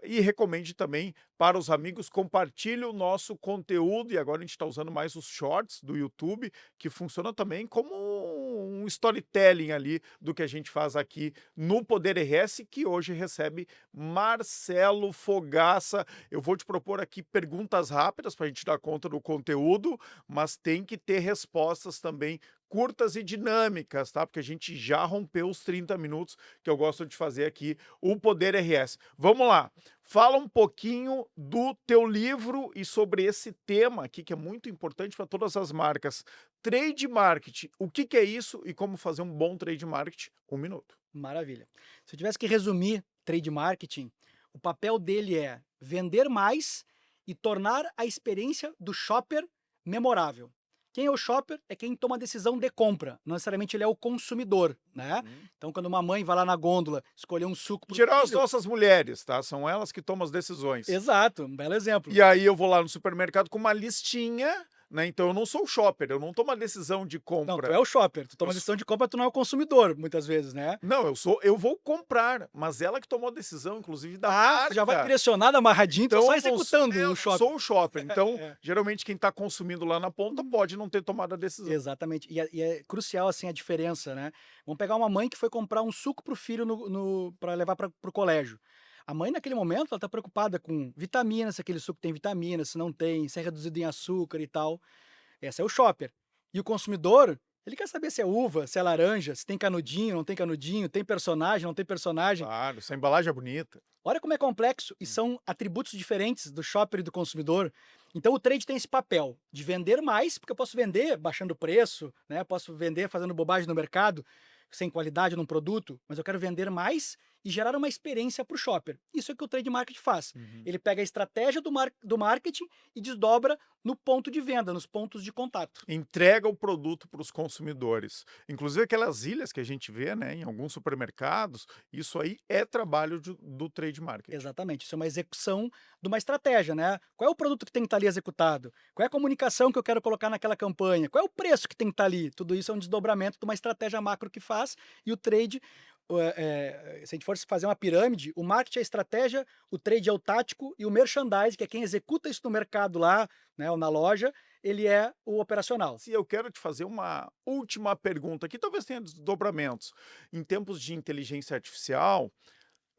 e recomende também para os amigos, compartilhe o nosso conteúdo. E agora a gente está usando mais os shorts do YouTube, que funciona também como um storytelling ali do que a gente faz aqui no Poder RS, que hoje recebe Marcelo Fogaça. Eu vou te propor aqui perguntas rápidas para a gente dar conta do conteúdo, mas tem que ter respostas também curtas e dinâmicas, tá? Porque a gente já rompeu os 30 minutos que eu gosto de fazer aqui, o Poder RS. Vamos lá. Fala um pouquinho do teu livro e sobre esse tema aqui, que é muito importante para todas as marcas. Trade Marketing, o que é isso e como fazer um bom Trade Marketing? 1 minuto. Maravilha. Se eu tivesse que resumir Trade Marketing, o papel dele é vender mais e tornar a experiência do shopper memorável. Quem é o shopper é quem toma a decisão de compra, não necessariamente ele é o consumidor, né? Então, quando uma mãe vai lá na gôndola escolher um suco pro Geral, as filho... nossas mulheres, tá? São elas que tomam as decisões. Exato, um belo exemplo. E aí eu vou lá no supermercado com uma listinha, né? Então eu não sou o shopper, eu não tomo a decisão de compra. Não, tu é o shopper, tu toma a decisão de compra, tu não é o consumidor, muitas vezes, né? Não, eu vou comprar, mas ela que tomou a decisão, inclusive, da marca. Já vai direcionado, amarradinho, então só eu executando eu o shopper. sou o shopper, então geralmente quem está consumindo lá na ponta pode não ter tomado a decisão. Exatamente, e é crucial assim a diferença, né? Vamos pegar uma mãe que foi comprar um suco pro filho para levar pro colégio. A mãe, naquele momento, ela tá preocupada com vitaminas, se aquele suco tem vitamina, se não tem, se é reduzido em açúcar e tal. Esse é o shopper. E o consumidor, ele quer saber se é uva, se é laranja, se tem canudinho, não tem canudinho, tem personagem, não tem personagem. Claro, essa embalagem é bonita. Olha como é complexo e são atributos diferentes do shopper e do consumidor. Então o trade tem esse papel de vender mais, porque eu posso vender baixando o preço, né? Posso vender fazendo bobagem no mercado, sem qualidade num produto, mas eu quero vender mais e gerar uma experiência para o shopper. Isso é o que o trade marketing faz. Ele pega a estratégia do marketing e desdobra no ponto de venda, nos pontos de contato. Entrega o produto para os consumidores. Inclusive aquelas ilhas que a gente vê, né, em alguns supermercados, isso aí é trabalho do trade marketing. Exatamente, isso é uma execução de uma estratégia, né? Qual é o produto que tem que estar ali executado? Qual é a comunicação que eu quero colocar naquela campanha? Qual é o preço que tem que estar ali? Tudo isso é um desdobramento de uma estratégia macro que faz, e o trade, se a gente for fazer uma pirâmide, o marketing é a estratégia, o trade é o tático e o merchandising, que é quem executa isso no mercado lá, né, ou na loja, ele é o operacional. Se eu quero te fazer uma última pergunta, que talvez tenha desdobramentos. Em tempos de inteligência artificial,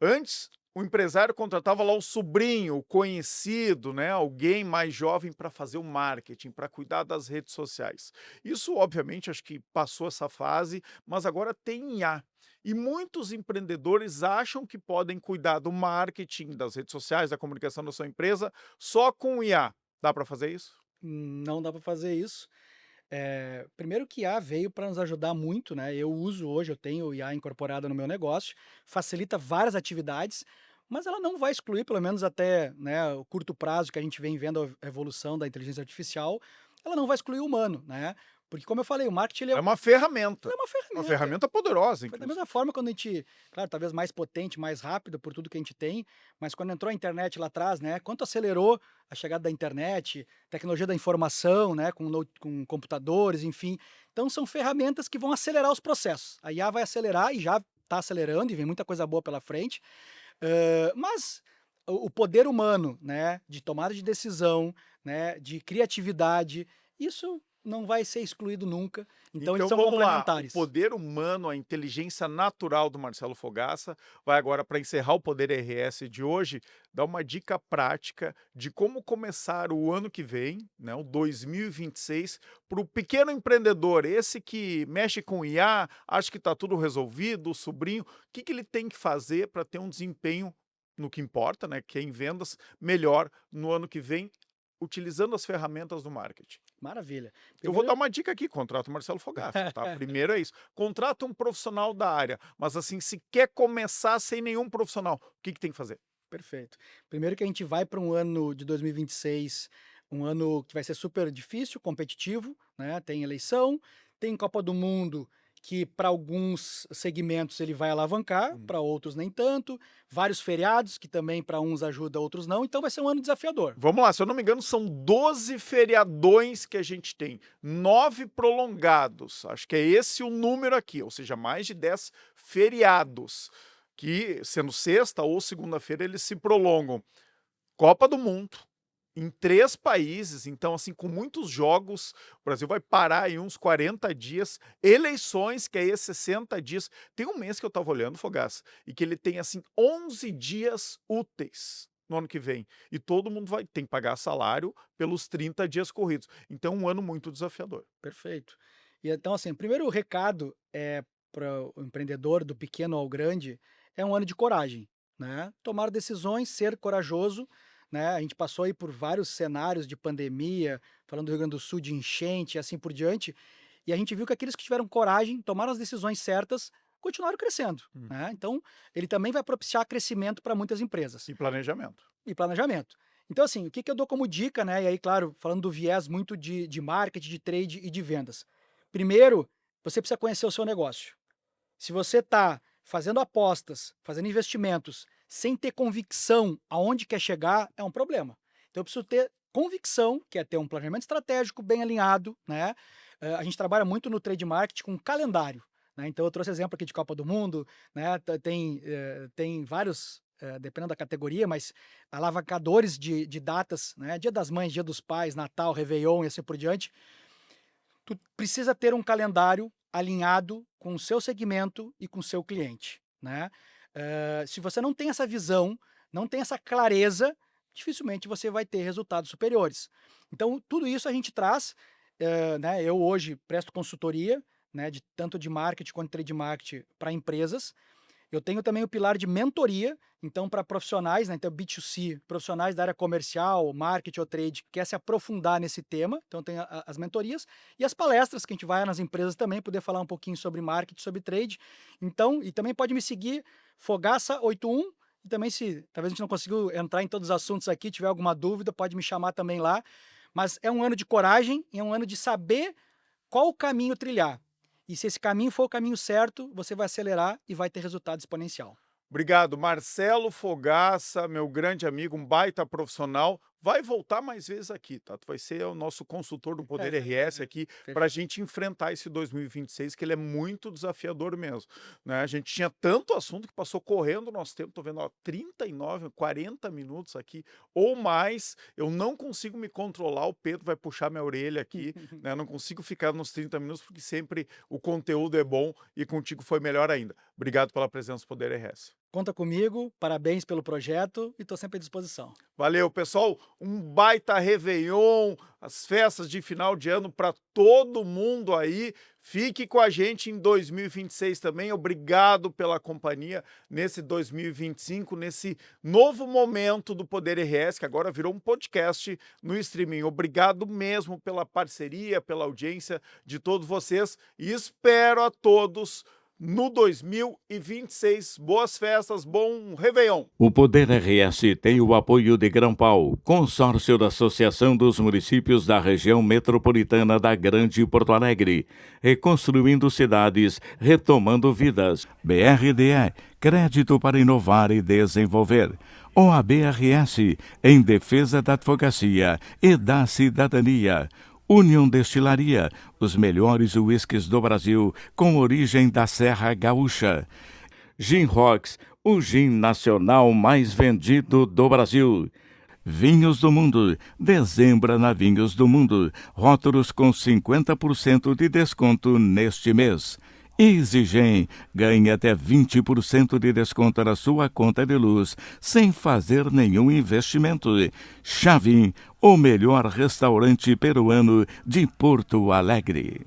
antes o empresário contratava lá o sobrinho, o conhecido, né, alguém mais jovem para fazer o marketing, para cuidar das redes sociais. Isso, obviamente, acho que passou essa fase, mas agora tem IA. E muitos empreendedores acham que podem cuidar do marketing, das redes sociais, da comunicação da sua empresa, só com IA. Dá para fazer isso? Não dá para fazer isso. Primeiro que IA veio para nos ajudar muito, né? Eu uso hoje, eu tenho IA incorporada no meu negócio, facilita várias atividades, mas ela não vai excluir, pelo menos até, né, o curto prazo que a gente vem vendo a evolução da inteligência artificial, ela não vai excluir o humano, né? Porque, como eu falei, o marketing ele É uma ferramenta. é uma Uma ferramenta. ferramenta poderosa, Foi da inclusive. mesma forma quando a gente, claro, talvez mais potente, mais rápido por tudo que a gente tem, mas quando entrou a internet lá atrás, né, quanto acelerou a chegada da internet, tecnologia da informação, né, com computadores, enfim. Então são ferramentas que vão acelerar os processos. A IA vai acelerar e já está acelerando e vem muita coisa boa pela frente. Mas o poder humano, né, de tomada de decisão, né, de criatividade, isso não vai ser excluído nunca. Então eles Então são vamos lá, o complementares. poder humano, a inteligência natural do Marcelo Fogaça vai agora para encerrar o Poder RS de hoje, dar uma dica prática de como começar o ano que vem, né, o 2026, para o pequeno empreendedor, esse que mexe com IA, acha que está tudo resolvido, o sobrinho, o que que ele tem que fazer para ter um desempenho no que importa, né, que é em vendas, melhor no ano que vem, utilizando as ferramentas do marketing. Maravilha. Eu vou dar Primeiro uma dica aqui, contrata o Marcelo Fogaça, tá? Primeiro é isso, contrata um profissional da área, mas assim, se quer começar sem nenhum profissional, o que que tem que fazer? Perfeito. Primeiro que a gente vai para um ano de 2026, um ano que vai ser super difícil, competitivo, né? Tem eleição, tem Copa do Mundo, que para alguns segmentos ele vai alavancar, Uhum. para outros nem tanto. Vários feriados, que também para uns ajuda, outros não. Então vai ser um ano desafiador. Vamos lá, se eu não me engano, são 12 feriadões que a gente tem, 9 prolongados, acho que é esse o número aqui, ou seja, mais de 10 feriados, que sendo sexta ou segunda-feira eles se prolongam. Copa do Mundo, em 3 países, então, assim, com muitos jogos, o Brasil vai parar aí uns 40 dias, eleições, que aí é 60 dias. Tem um mês que eu estava olhando, Fogaça, e que ele tem, assim, 11 dias úteis no ano que vem, e todo mundo vai tem que pagar salário pelos 30 dias corridos. Então, um ano muito desafiador. Perfeito. E então, assim, o primeiro recado é para o empreendedor, do pequeno ao grande, é um ano de coragem, né? Tomar decisões, ser corajoso, né? A gente passou aí por vários cenários de pandemia, falando do Rio Grande do Sul, de enchente e assim por diante, e a gente viu que aqueles que tiveram coragem, tomaram as decisões certas, continuaram crescendo, né? Então, ele também vai propiciar crescimento para muitas empresas E planejamento. e planejamento. Então, assim, o que que eu dou como dica, né? E aí, claro, falando do viés muito de marketing, de trade e de vendas. Primeiro, você precisa conhecer o seu negócio. Se você está fazendo apostas, fazendo investimentos, sem ter convicção aonde quer chegar, é um problema. Então, eu preciso ter convicção, que é ter um planejamento estratégico bem alinhado, né? A gente trabalha muito no trade marketing com calendário, né? Então, eu trouxe exemplo aqui de Copa do Mundo, né? Tem vários, dependendo da categoria, mas alavancadores de datas, né? Dia das Mães, Dia dos Pais, Natal, Réveillon e assim por diante. Tu precisa ter um calendário alinhado com o seu segmento e com o seu cliente, né? Se você não tem essa visão, não tem essa clareza, dificilmente você vai ter resultados superiores. Então, tudo isso a gente traz, né? Eu hoje presto consultoria, né? Tanto de marketing quanto de trade marketing para empresas. Eu tenho também o pilar de mentoria, então para profissionais, né, então B2C, profissionais da área comercial, marketing ou trade, que quer se aprofundar nesse tema, então tem as mentorias e as palestras que a gente vai nas empresas também, poder falar um pouquinho sobre marketing, sobre trade. Então, e também pode me seguir, Fogaça81, e também se talvez a gente não conseguiu entrar em todos os assuntos aqui, tiver alguma dúvida, pode me chamar também lá. Mas é um ano de coragem, é um ano de saber qual o caminho trilhar. E se esse caminho for o caminho certo, você vai acelerar e vai ter resultado exponencial. Obrigado, Marcelo Fogaça, meu grande amigo, um baita profissional. Vai voltar mais vezes aqui, tá? Tu vai ser o nosso consultor do Poder RS aqui para a gente enfrentar esse 2026, que ele é muito desafiador mesmo, né? A gente tinha tanto assunto que passou correndo o nosso tempo, tô vendo, ó, 39, 40 minutos aqui ou mais. Eu não consigo me controlar, o Pedro vai puxar minha orelha aqui, né? Não consigo ficar nos 30 minutos porque sempre o conteúdo é bom e contigo foi melhor ainda. Obrigado pela presença do Poder RS. Conta comigo, parabéns pelo projeto e estou sempre à disposição. Valeu, pessoal. Um baita Réveillon, as festas de final de ano para todo mundo aí. Fique com a gente em 2026 também. Obrigado pela companhia nesse 2025, nesse novo momento do Poder RS, que agora virou um podcast no streaming. Obrigado mesmo pela parceria, pela audiência de todos vocês e espero a todos no 2026. Boas festas, bom Réveillon. O Poder RS tem o apoio de Grão-Pau, consórcio da Associação dos Municípios da Região Metropolitana da Grande Porto Alegre, reconstruindo cidades, retomando vidas. BRDE, crédito para inovar e desenvolver. OAB-RS, em defesa da advocacia e da cidadania. União Destilaria, os melhores uísques do Brasil com origem da Serra Gaúcha. Gin Rocks, o gin nacional mais vendido do Brasil. Vinhos do Mundo, dezembro na Vinhos do Mundo, rótulos com 50% de desconto neste mês. EasyGen, ganhe até 20% de desconto na sua conta de luz, sem fazer nenhum investimento. Chavin, o melhor restaurante peruano de Porto Alegre.